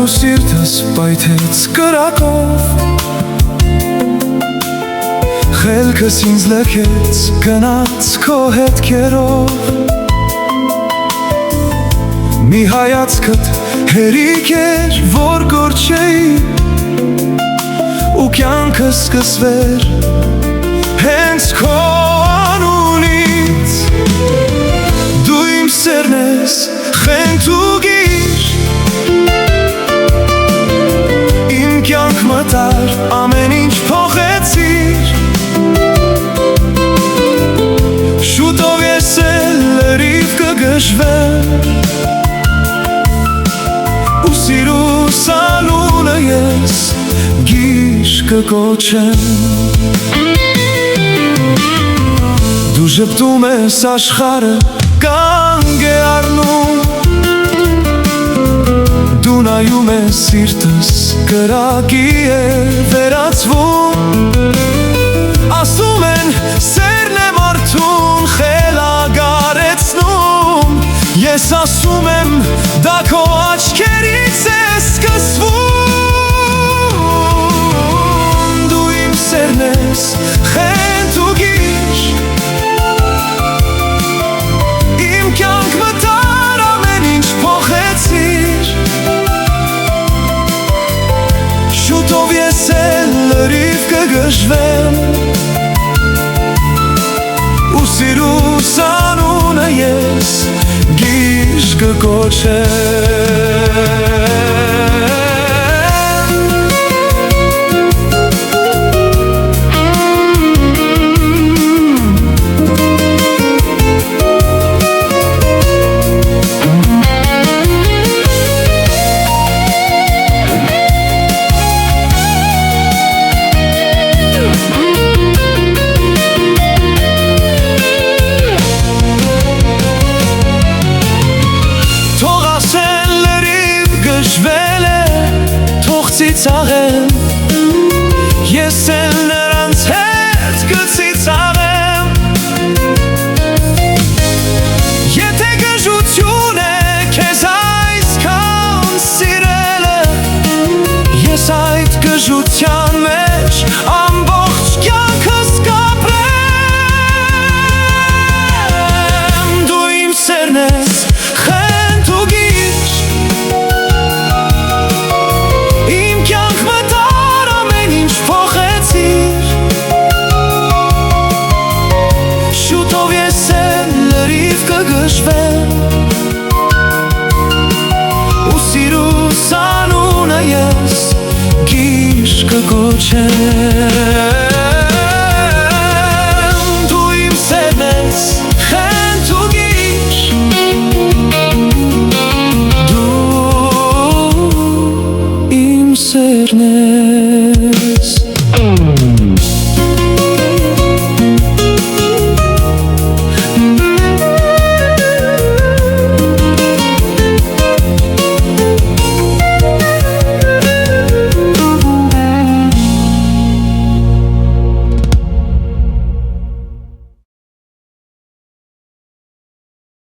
սիրտս պայթեց կրակով, խելքս ինձ լքեց գնաց քո հետքերով։ Մի հայացքդ հերիք էր, որ գործեի, ու կյանքը սկսվեր հենց քո անունից։ Դու իմ սերն ես, խենթ ու գիր, իմ կյանք մտար, ամեն ինչ փոխեցիր։ Շուտով ես էլ լրիվ կգժվեմ, ու սիրուս անունը ես գիշ կկոչեմ։ Դու ժպտում ես աշխարհը կանգ է առնում, դու նայում ես սիրտս կրակի է վերածվում։ Ասում են սերն է մարդուն խելագարեցնում, ես ասում եմ դա քո աչքերից է սկսվում։ Դու իմ սերն ես, խենթ ու գիր, իմ կյանք մտար, ամեն ինչ փոխեցիր։ Շուտով ես էլ լրիվ կգժվեմ, ու սիրուս անունը ես գիշ կկոչեմ։ Ծիծաղեմ, ես էլ նրանց հետ կծիծաղեմ։ Եթե գժություն է քեզ այսքան սիրելը, ես այդ գժության մեջ ամբողջ կյանքս կապրեմ։ Դու իմ սերն ես, խենթ ու գիր, շուտով ես էլ լրիվ կգժվեմ, ու սիրուս անունը ես գիշ կկոչեմ։ Դու իմ սերն ես, խենթ ու գիր, դու իմ սերն ես։